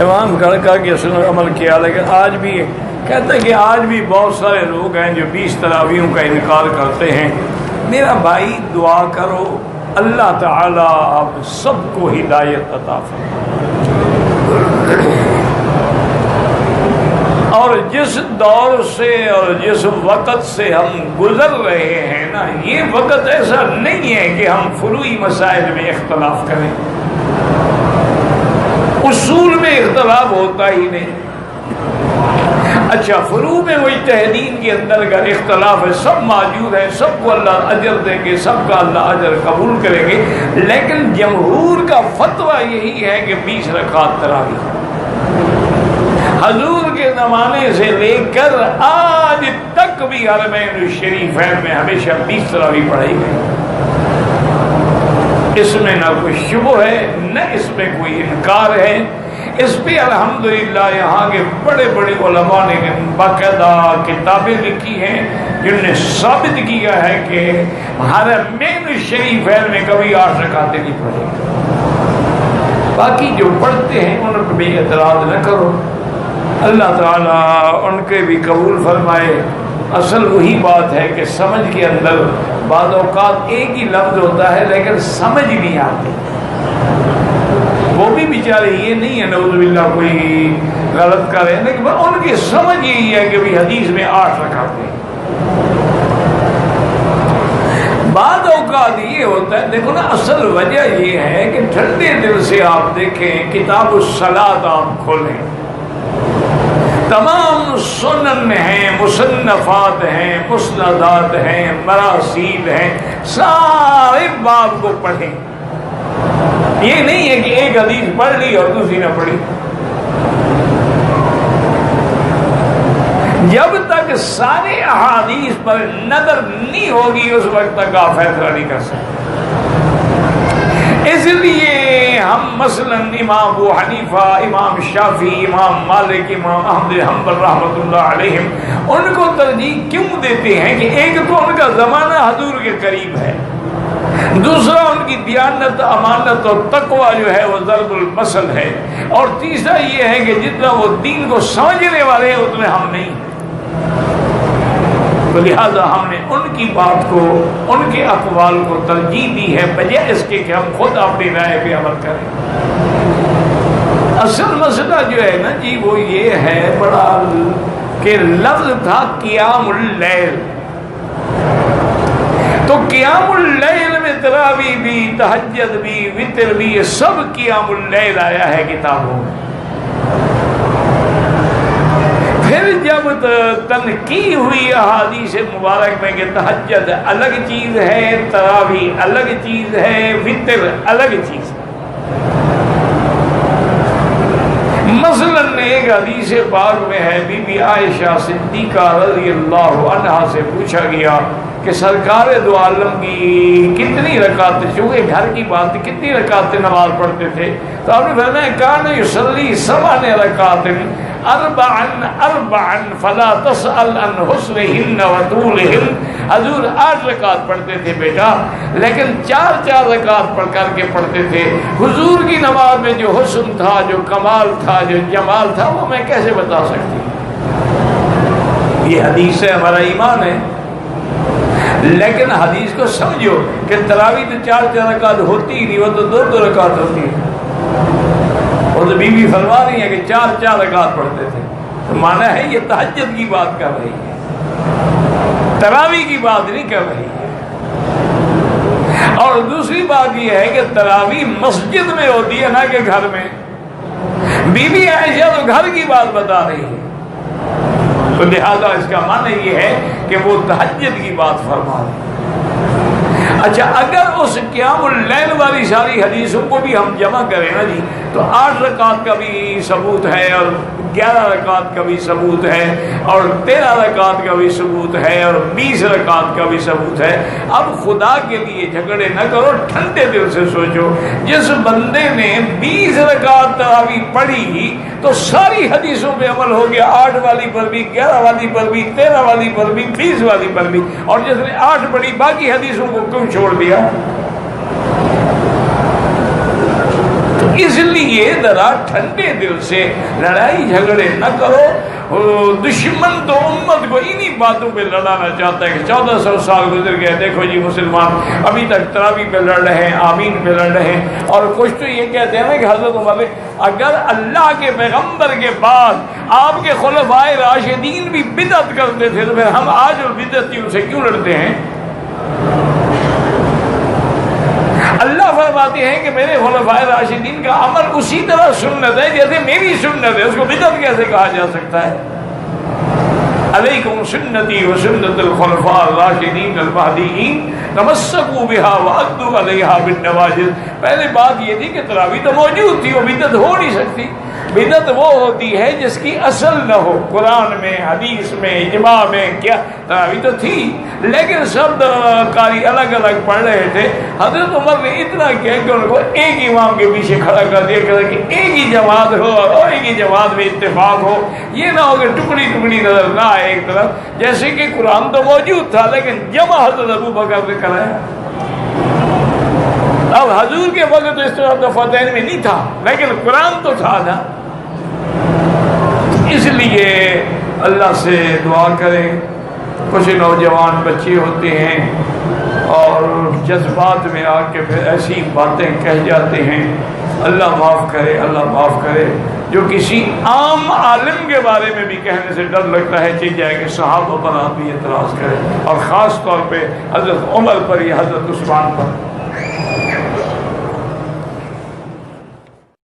ایوان کر کر کے اس نے عمل کیا، لیکن آج بھی کہتے ہیں کہ آج بھی بہت سارے لوگ ہیں جو 20 تراویحوں کا انکار کرتے ہیں۔ میرا بھائی دعا کرو اللہ تعالیٰ آپ سب کو ہدایت عطا فرمائے۔ اور جس دور سے اور جس وقت سے ہم گزر رہے ہیں نا، یہ وقت ایسا نہیں ہے کہ ہم فروعی مسائل میں اختلاف کریں، اصول میں اختلاف ہوتا ہی نہیں۔ اچھا فروع میں مجتہدین کے اندر اگر اختلاف ہے، سب موجود ہیں، سب کو اللہ اجر دیں گے، سب کا اللہ اجر قبول کریں گے، لیکن جمہور کا فتویٰ یہی ہے کہ 20 رکعت تراویح۔ حضور کے زمانے سے لے کر آج تک بھی حرمین الشریفین میں ہمیشہ 20 تراویح پڑھائی گئی۔ اس میں نہ کوئی شبہ ہے، نہ اس میں کوئی انکار ہے۔ اس پہ الحمدللہ یہاں کے بڑے بڑے علماء نے باقاعدہ کتابیں لکھی ہیں جن نے ثابت کیا ہے کہ حرمین الشریفین میں کبھی 8 رکعتیں نہیں پڑھی۔ باقی جو پڑھتے ہیں ان پہ بھی اعتراض نہ کرو، اللہ تعالیٰ ان کے بھی قبول فرمائے۔ اصل وہی بات ہے کہ سمجھ کے اندر بعض اوقات ایک ہی لفظ ہوتا ہے لیکن سمجھ نہیں آتی۔ وہ بھی بیچارے یہ نہیں ہے نعوذ باللہ کوئی غلط کرے، لیکن ان کی سمجھ یہی ہے کہ بھی حدیث میں 8 رکعتیں۔ بعض اوقات یہ ہوتا ہے، دیکھو نا اصل وجہ یہ ہے کہ ٹھنڈے دل سے آپ دیکھیں کتاب الصلاۃ آپ کھولیں، تمام سنن ہیں، مصنفات ہیں، مسندات ہیں، مراسیل ہیں، سارے باب کو پڑھیں۔ یہ نہیں ہے کہ ایک حدیث پڑھ لی اور دوسری نہ پڑھی۔ جب تک سارے احادیث پر نظر نہیں ہوگی اس وقت تک آپ فیصلہ نہیں کر سکتے۔ اس لیے ہم مثلا امام ابو حنیفہ، امام شافعی، امام مالک، امام احمد حنبل رحمۃ اللہ علیہم ان کو ترجیح کیوں دیتے ہیں کہ ایک تو ان کا زمانہ حضور کے قریب ہے، دوسرا ان کی دیانت، امانت اور تقوی جو ہے وہ ضرب المثل ہے، اور تیسرا یہ ہے کہ جتنا وہ دین کو سمجھنے والے ہیں اتنے ہم نہیں۔ تو لہذا ہم نے ان کی بات کو، ان کے اقوال کو ترجیح دی ہے بجائے اس کے کہ ہم خود اپنی رائے پہ عمل کریں۔ اصل مسئلہ جو ہے نا جی وہ یہ ہے بڑا کہ لفظ تھا قیام اللیل، تو قیام اللیل میں تراویح بھی، تہجد بھی، وتر بھی، یہ سب قیام اللیل آیا ہے کتابوں میں۔ پھر جب تنقیح ہوئی احادیث مبارک میں کہ تہجد الگ چیز ہے، تراویح الگ چیز ہے، وتر الگ چیز ہے۔ مثلاً ایک حدیث پاک میں ہے بی بی عائشہ صدیقہ رضی اللہ عنہا سے پوچھا گیا کہ سرکار دو عالم کی کتنی رکعتیں، چونکہ گھر کی بات کتنی رکعتیں نماز پڑھتے تھے، تو آپ نے فرمایا کان یصلی 7 رکعات اربعا فلا تسأل عن حسنہن وطولہن۔ حضور 8 رکعت پڑھتے تھے بیٹا، لیکن 4 رکعت پڑھ کر کے پڑھتے تھے۔ حضور کی نماز میں جو حسن تھا، جو کمال تھا، جو جمال تھا، وہ میں کیسے بتا سکتی ہوں؟ یہ حدیث ہے، ہمارا ایمان ہے، لیکن حدیث کو سمجھو کہ تراویح تو 4 رکعت ہوتی ہی نہیں، وہ تو 2 رکعت ہوتی ہے۔ وہ تو بیوی فرما رہی ہے کہ 4 رکعت پڑھتے تھے، تو مانا ہے یہ تہجد کی بات کر رہی ہے، تراویح کی بات نہیں کر رہی ہے۔ اور دوسری بات یہ ہے کہ تراویح مسجد میں ہوتی ہے نہ کہ گھر میں۔ بی بی عائشہ تو گھر کی بات بتا رہی ہے، تو لہذا اس کا معنی یہ ہے کہ وہ تہجد کی بات فرما رہی ہے۔ اچھا اگر اس قیام اللیل والی ساری حدیثوں کو بھی ہم جمع کریں نا جی، تو 8 رکعت کا بھی ثبوت ہے، اور 11 رکعت کا بھی ثبوت ہے، اور 13 رکعت کا بھی ثبوت ہے، اور 20 رکعت کا بھی ثبوت ہے۔ اب خدا کے لیے جھگڑے نہ کرو، ٹھنڈے دل سے سوچو، جس بندے نے 20 رکعت تراویح پڑھی تو ساری حدیثوں پہ عمل ہو گیا، 8 والی پر بھی، 11 والی پر بھی، 13 والی پر بھی، 20 والی پر بھی، اور جس نے 8 پڑھی باقی حدیثوں کو کیوں چھوڑ دیا؟ تو اس لیے ذرا ٹھنڈے دل سے لڑائی جھگڑے نہ کرو. دشمن تو امت کو انہی باتوں پہ لڑانا چاہتا ہے کہ 1400 سال گزر گئے، دیکھو جی مسلمان ابھی تک تراویح پہ لڑ رہے ہیں، آمین پہ لڑ رہے ہیں. اور کچھ تو یہ کہتے ہیں کہ حضرت عمر اگر اللہ کے پیغمبر کے بعد آپ کے خلفائے راشدین بھی بدعت کرتے تھے تو پھر ہم آج بدعتیوں سے کیوں لڑتے ہیں؟ اللہ فرماتے ہیں کہ میرے خلفائے راشدین کا عمل اسی طرح سنت ہے جیسے میری سنت ہے، اس کو بدعت کیسے کہا جا سکتا ہے؟ علیکم سنتی و سنت الخلفاء الراشدین المہدیین تمسکوا بہا وعضوا علیہا بالنواجذ. پہلے بات یہ تھی کہ تراویح تو موجود تھی، وہ بدعت ہو نہیں سکتی. بدعت وہ ہوتی ہے جس کی اصل نہ ہو. قرآن میں، حدیث میں، اجماع میں کیا تراویح تو تھی لیکن سب قاری الگ الگ پڑھ رہے تھے. حضرت عمر نے اتنا کیا کہ ان کو ایک امام کے پیچھے کھڑا کر دیا کہ ایک ہی جماعت ہو اور ایک ہی جماعت میں اتفاق ہو. یہ نہ ہو کہ ٹکڑی ٹکڑی نظر نہ آئے ایک طرف. جیسے کہ قرآن تو موجود تھا لیکن جمع حضرت ابو بکر نے کرایا. اب حضور کے وقت تو اس طرح تو فتح میں نہیں تھا لیکن قرآن تو تھا نا. اس لیے اللہ سے دعا کریں. کچھ نوجوان بچے ہوتے ہیں اور جذبات میں آ کے پھر ایسی باتیں کہہ جاتے ہیں. اللہ معاف کرے، اللہ معاف کرے. جو کسی عام عالم کے بارے میں بھی کہنے سے ڈر لگتا ہے چل جائے کہ صحابہ پر آپ بھی اعتراض کریں، اور خاص طور پہ حضرت عمر پر یا حضرت عثمان پر.